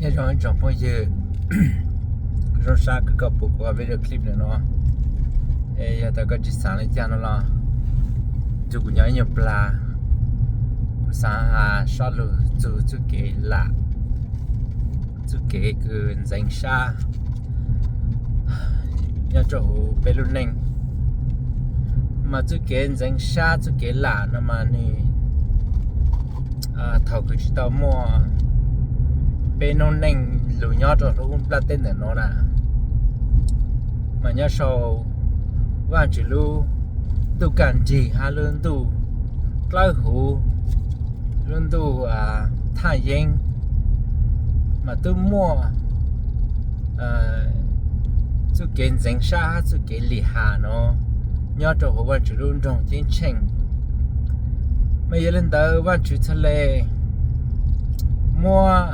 也让长朋友让啥个不过为了 clip 了喏也大概只上来讲了就个鸟有 pla sang shot lu zu ke la zu ke ku zeng sha ya cho pe lu ning mà zu ke zeng sha zu ke la na ma ni thầu cứ tao mua pe non ning lu nhỏ cho lu pla tên de nó na mà nhá sau quan chỉ lu tu can ji ha lun tu lai hu lun tu tha yin mà tu mua tu kiến dân sa tu kiến li hà nó nhớ cho họ quan chỉ lu trong chiến tranh mà giờ lên tới quan chỉ thale mua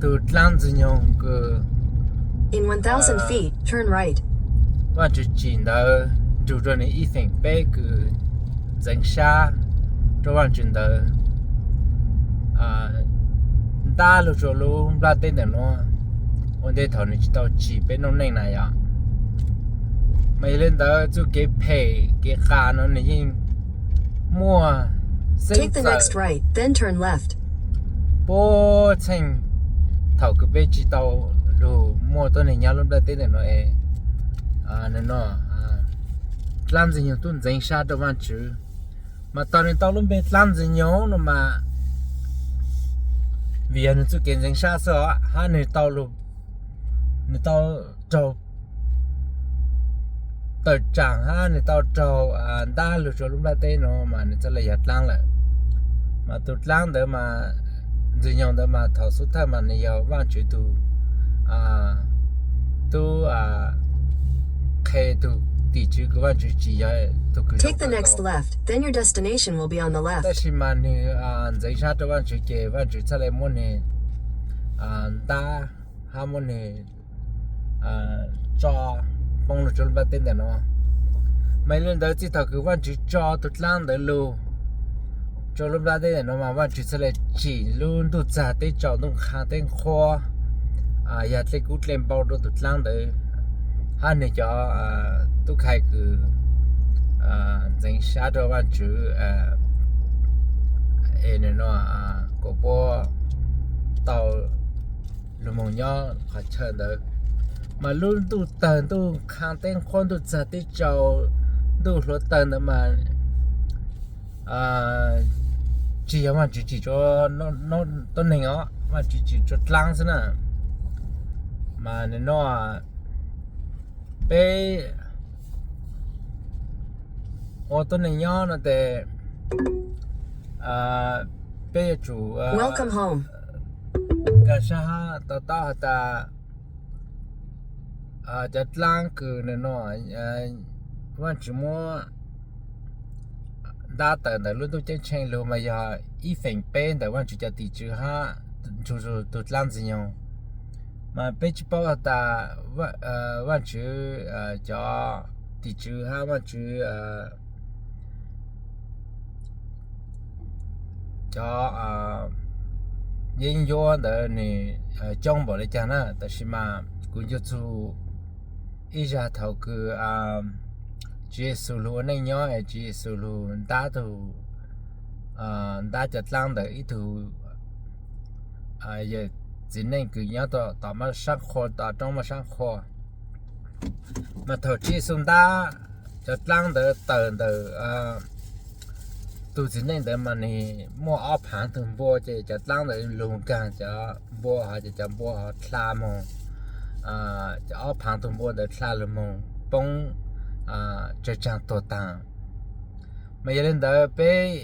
từ lan dân nhung cơ In 1,000 feet, turn right. Quan chỉ chín đó chủ trương này ý think bé cứ dân sa cho quan chuyện đó ta lúc cho luôn ra tên để nó ổn định thằng này chỉ tao chỉ bên nông nền này à mấy lên đó chú cái khá nó này mua Take the next right, then turn left. bố thành thầu cái bên chỉ tao đồ mua tôi này nhau luôn ra tên để nó nên nó làm gì nhiều tuần dân sa cho bạn chứ mà tao nên tao luôn bên làm gì nhiều nó mà vì anh chú kiến dân sa sợ ha nên tao luôn nên tao trâu tao chẳng ha nên tao trâu đa luôn cho lúc ra tên nó mà nên cho là giật lăng lại mà tụt lăng để mà gì nhiều để mà thảo suốt thay mà nên giờ bạn chịu tu khi tu Take the next left, then your destination will be on the left. Tashi mani zai sha to ban chu ke ban chu chale mo ne ta ha mo ne cho bong lu chul ba ten de no mai len da chi ta ku ban chu cho tu tlang de lu cho lu ba de no ma ban chu chale chi lu tu cha te cho dong kha ten kho ya te ku tlem bao do tu tlang de ha ne cho tu khai cứ dân sa cho bạn chữ nên nó có bộ tàu lùm mông nhỏ họ chơi được mà luôn tu tần tu khang tên con tu giật đi châu tu lo tần đó mà chỉ mà chỉ cho nó tôn này ó mà chỉ cho lăng thế nào mà nên nó bé ô tô này nhỏ nó để bé chủ Welcome home. cả sa ta chặt lang cứ nên nó vẫn chỉ mua đa tờ là luôn tôi chơi chơi luôn mà giờ ý phèn bênแต่vẫn chỉ chặt tỷ chữ ha chủ tụt lang gì nhau mà bé chỉ bảo ta vẫn chỉ cho tỷ chữ ha vẫn chỉ cho yin yo de ni chong bo le cha na ta shi ma kun ju chu i ja thau ku ji su lu nei nyo e ji su lu da tu da cha tlang de i tu ye jin nei ku nya to ma sang kho ta trong ma sang kho mà thau ji sun da cha tlang de tern de tu chính nên để mà này mua áo phản thường mua chỉ cho tăng để luôn càng cho mua họ chỉ cho mua họ làm mà cho áo phản thường mua để làm mà bông cho trang tổ tăng mà giờ đến đó bé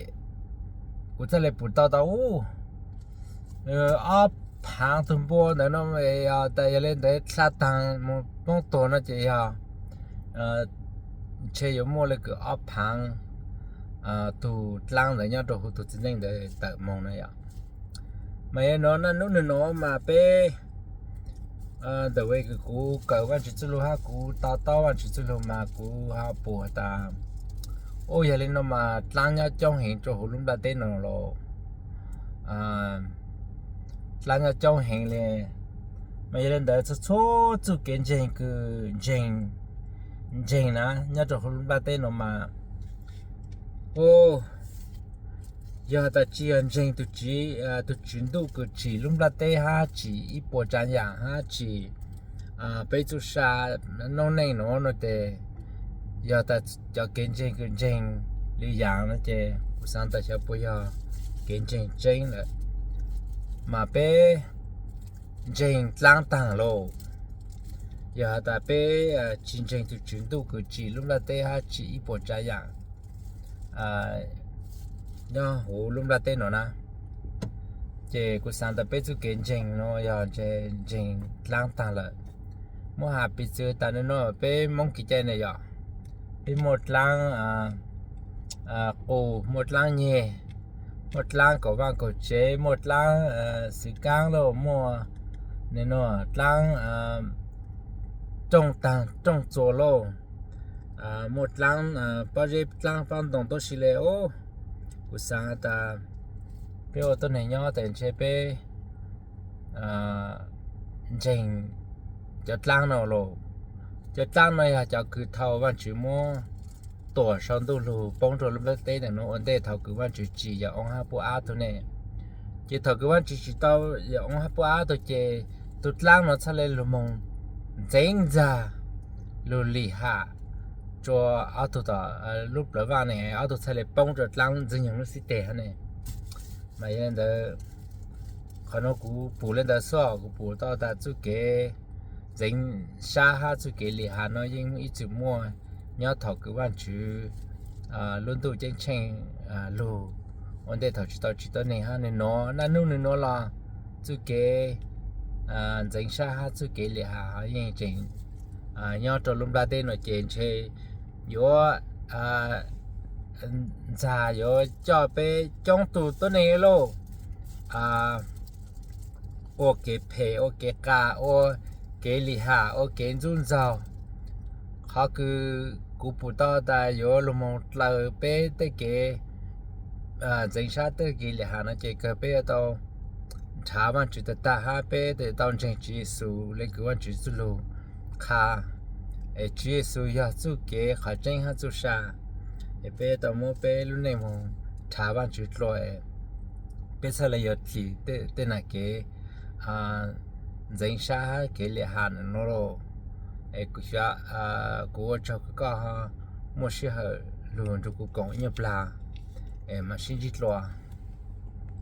cũng sẽ lại bút tao áo phản thường mua để nó về tại giờ lên để làm tăng một bông tổ nó chỉ chơi giống mua lại cái áo phản tu lang để nhau đồ tu chính nên để tự mong này ạ mày nó mà bé the way cái cú cờ quan chỉ lu ha cú tao quan chỉ lu mà cú ha bùa ta ôi giờ lên nó mà lang nhau trong hiện chỗ lúc đã tên nó lo lang ở trong hành lệ mấy lần đó số chú kiến trình cứ trình na nhớ cho không ba tên nó mà ô giờ ta chỉ anh trình tu chuyến tu cứ chỉ lúc ba tên ha chỉ ít bộ trang dạng ha chỉ bây giờ sa nó này nó để giờ ta cho kiến trình cứ trình lý dạng nó chứ sáng ta sẽ bây giờ kiến trình nữa mà bé trình lang tàng lô giờ ta bé trình tu chuyến tu cứ chỉ lúc là tê ha chỉ bộ trái dạng nhá hồ lúc là tê nó na chế của sáng ta bé tu kiến trình nó giờ chế trình lang tàng là mua hà bị chơi ta nó bé mong kỳ chơi này giờ bé một lang cổ một lang nhẹ một lang có vang có chế một lang sự căng lô mua nên nó lang trong chỗ lô một lang bao giờ lang phong đồng tôi xí lệ ô của sáng ta bây giờ tôi này nhau tại chế bé trình chợt lang nào lô chợt lang này cho cứ thâu văn chữ mua tổ son tu lù bông rồi lúc tết này nó ổn định thầu cứ văn chữ chỉ giờ ông ha po a thôi nè chỉ thầu cứ văn chữ chỉ tao giờ ông ha po a thôi chè tụt lang nó sẽ lên lù mông dễ ra lù lì hạ cho áo tụt lúc đó vào này áo tụt sẽ lên bông rồi lang dừng những lúc xí tệ này mà hiện đó còn nó cũng bù lên đó xóa cũng bù tao ta chú kế dành xa ha chú kế lì hạ nó nhưng ít chữ mua nhớ thầu cứ văn chữ luôn tu trên tranh lù ổn định thầu chỉ tao này ha nên nó nên nó là chú kế dành xa ha chú kế lì hạ nhưng chỉnh nhớ cho luôn ba tên nó trên chơi yếu già yếu cho bé trong tủ tôi này lô ok phe ok ca ok lì hạ ok run rào họ cứ cú phụ tao ta yếu lúc một lời bé tới cái danh sát tới cái lì hạ nó chỉ cái bé tao trả văn chữ ta ha bé để tao tranh chỉ số lấy cái văn chữ số lô kha chỉ số ya số cái khả tranh ha số sa bé tao mua bé lúc này mà trả văn chữ rồi bé sao lại thì tên là cái danh sát cái lì hạ nó rồi cú cha cú cho cái ha mua xe hơi luôn cho cú công nhập là mà xin chít loa